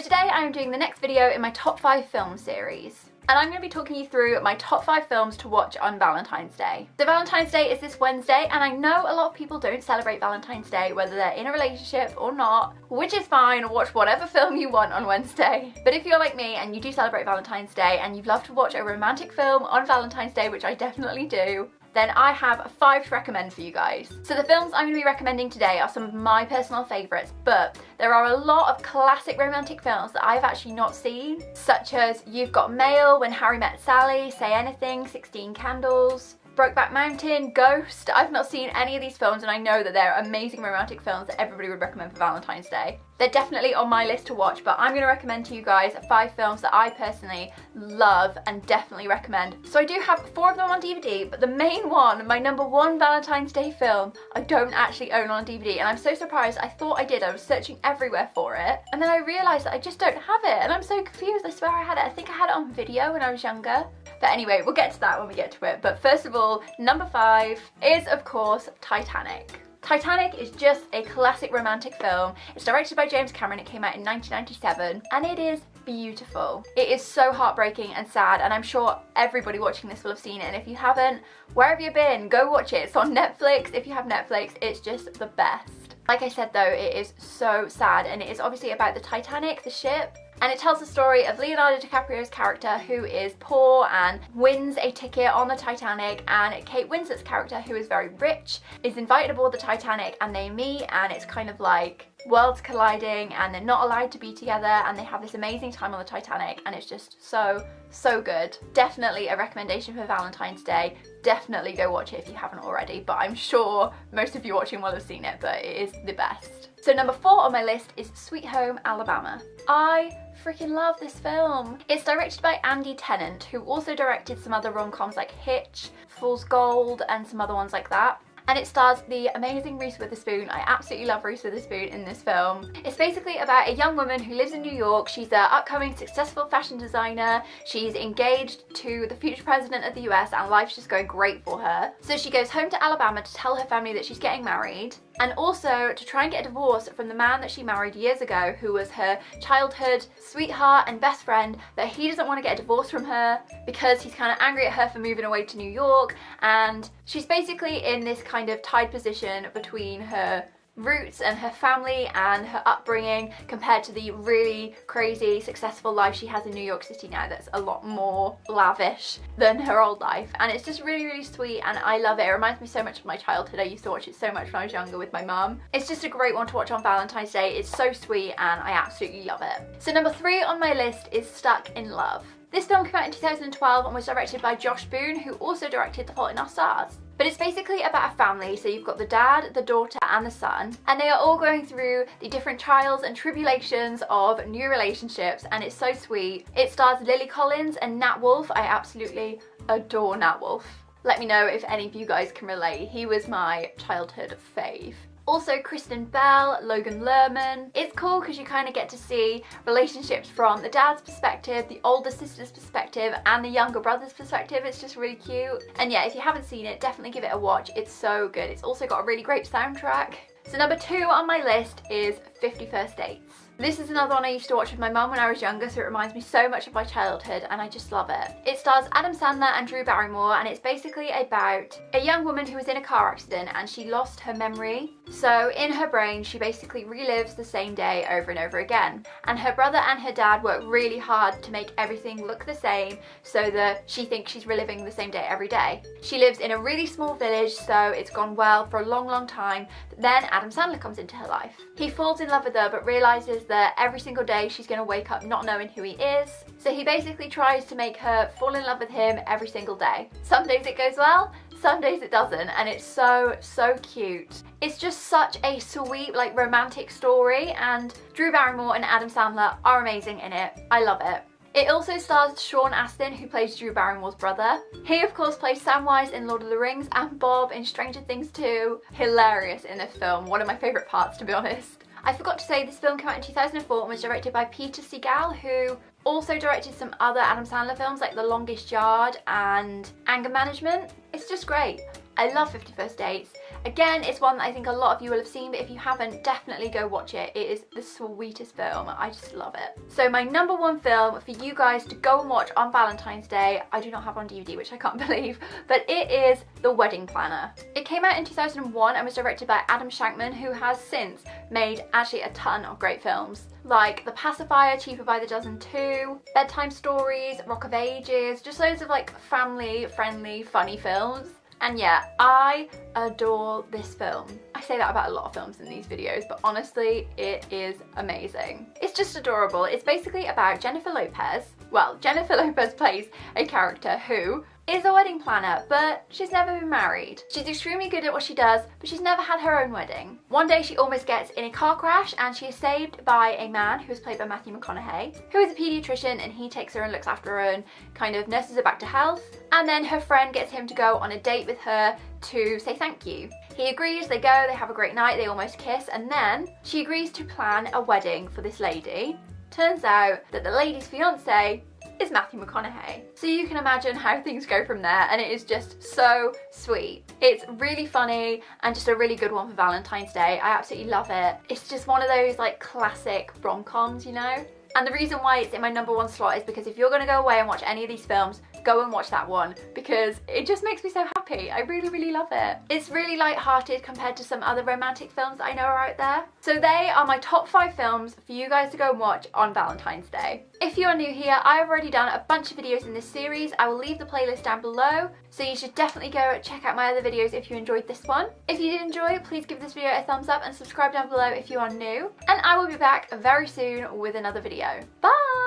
today I'm doing the next video in my top 5 film series. And I'm going to be talking you through my top 5 films to watch on Valentine's Day. So Valentine's Day is this Wednesday, and I know a lot of people don't celebrate Valentine's Day, whether they're in a relationship or not, which is fine. Watch whatever film you want on Wednesday. But if you're like me and you do celebrate Valentine's Day and you'd love to watch a romantic film on Valentine's Day, which I definitely do, then I have 5 to recommend for you guys. So the films I'm going to be recommending today are some of my personal favourites, but there are a lot of classic romantic films that I've actually not seen, such as You've Got Mail, When Harry Met Sally, Say Anything, 16 Candles, Brokeback Mountain, Ghost. I've not seen any of these films, and I know that they're amazing romantic films that everybody would recommend for Valentine's Day. They're definitely on my list to watch, but I'm going to recommend to you guys 5 films that I personally love and definitely recommend. So I do have 4 of them on DVD, but the main one, my number 1 Valentine's Day film, I don't actually own on DVD, and I'm so surprised. I thought I did. I was searching everywhere for it, and then I realised that I just don't have it, and I'm so confused. I swear I had it. I think I had it on video when I was younger. But anyway, we'll get to that when we get to it. But first of all, number 5 is, of course, Titanic. Titanic is just a classic romantic film. It's directed by James Cameron. It came out in 1997, and it is beautiful. It is so heartbreaking and sad, and I'm sure everybody watching this will have seen it, and if you haven't, where have you been? Go watch it. It's on Netflix. If you have Netflix, it's just the best. Like I said though, it is so sad, and it is obviously about the Titanic, the ship, and it tells the story of Leonardo DiCaprio's character, who is poor and wins a ticket on the Titanic, and Kate Winslet's character, who is very rich, is invited aboard the Titanic, and they meet, and it's kind of like worlds colliding, and they're not allowed to be together, and they have this amazing time on the Titanic, and it's just so good. Definitely a recommendation for Valentine's Day. Definitely go watch it if you haven't already, but I'm sure most of you watching will have seen it, but it is the best. So number 4 on my list is Sweet Home Alabama. I freaking love this film. It's directed by Andy Tennant, who also directed some other rom-coms like Hitch, Fool's Gold, and some other ones like that. And it stars the amazing Reese Witherspoon. I absolutely love Reese Witherspoon in this film. It's basically about a young woman who lives in New York. She's an upcoming successful fashion designer. She's engaged to the future president of the US, and life's just going great for her. So she goes home to Alabama to tell her family that she's getting married, and also to try and get a divorce from the man that she married years ago, who was her childhood sweetheart and best friend, but he doesn't want to get a divorce from her because he's kind of angry at her for moving away to New York, and she's basically in this kind of tied position between her roots and her family and her upbringing compared to the really crazy successful life she has in New York City now that's a lot more lavish than her old life. And it's just really sweet, and I love it. It reminds me so much of my childhood. I used to watch it so much when I was younger with my mum. It's just a great one to watch on Valentine's Day. It's so sweet and I absolutely love it. So number 3 on my list is Stuck in Love. This film came out in 2012 and was directed by Josh Boone, who also directed The Fault in Our Stars. But it's basically about a family, so you've got the dad, the daughter, and the son, and they are all going through the different trials and tribulations of new relationships, and it's so sweet. It stars Lily Collins and Nat Wolff. I absolutely adore Nat Wolff. Let me know if any of you guys can relate. He was my childhood fave. Also Kristen Bell, Logan Lerman. It's cool because you kind of get to see relationships from the dad's perspective, the older sister's perspective, and the younger brother's perspective. It's just really cute. And yeah, if you haven't seen it, definitely give it a watch. It's so good. It's also got a really great soundtrack. So number 2 on my list is 50 First Dates. This is another one I used to watch with my mum when I was younger, so it reminds me so much of my childhood, and I just love it. It stars Adam Sandler and Drew Barrymore, and it's basically about a young woman who was in a car accident and she lost her memory. So in her brain, she basically relives the same day over and over again. And her brother and her dad work really hard to make everything look the same so that she thinks she's reliving the same day every day. She lives in a really small village, so it's gone well for a long time. But then Adam Sandler comes into her life. He falls in love with her, but realizes that every single day she's going to wake up not knowing who he is. So he basically tries to make her fall in love with him every single day. Some days it goes well, some days it doesn't, and it's so cute. It's just such a sweet, like, romantic story, and Drew Barrymore and Adam Sandler are amazing in it. I love it. It also stars Sean Astin, who plays Drew Barrymore's brother. He of course plays Samwise in Lord of the Rings and Bob in Stranger Things 2. Hilarious in this film, one of my favourite parts, to be honest. I forgot to say this film came out in 2004 and was directed by Peter Segal, who also directed some other Adam Sandler films like The Longest Yard and Anger Management. It's just great. I love 50 First Dates, Again, it's one that I think a lot of you will have seen, but if you haven't, definitely go watch it. It is the sweetest film. I just love it. So my number one film for you guys to go and watch on Valentine's Day, I do not have on DVD, which I can't believe, but it is The Wedding Planner. It came out in 2001 and was directed by Adam Shankman, who has since made actually a ton of great films, like The Pacifier, Cheaper by the Dozen 2, Bedtime Stories, Rock of Ages, just loads of like family friendly funny films. And yeah, I adore this film. I say that about a lot of films in these videos, but honestly, it is amazing. It's just adorable. It's basically about Jennifer Lopez. Well, Jennifer Lopez plays a character who is a wedding planner, but she's never been married. She's extremely good at what she does, but she's never had her own wedding. One day she almost gets in a car crash and she is saved by a man who is played by Matthew McConaughey, who is a paediatrician, and he takes her and looks after her and kind of nurses her back to health. And then her friend gets him to go on a date with her to say thank you. He agrees, they go, they have a great night, they almost kiss, and then she agrees to plan a wedding for this lady. Turns out that the lady's fiance is Matthew McConaughey. So you can imagine how things go from there, and it is just so sweet. It's really funny and just a really good one for Valentine's Day. I absolutely love it. It's just one of those like classic rom-coms, you know? And the reason why it's in my number one slot is because if you're gonna go away and watch any of these films, go and watch that one, because it just makes me so happy. I really, really love it. It's really light-hearted compared to some other romantic films that I know are out there. So they are my top 5 films for you guys to go and watch on Valentine's Day. If you are new here, I've already done a bunch of videos in this series. I will leave the playlist down below, so you should definitely go check out my other videos if you enjoyed this one. If you did enjoy, please give this video a thumbs up and subscribe down below if you are new. And I will be back very soon with another video. Bye!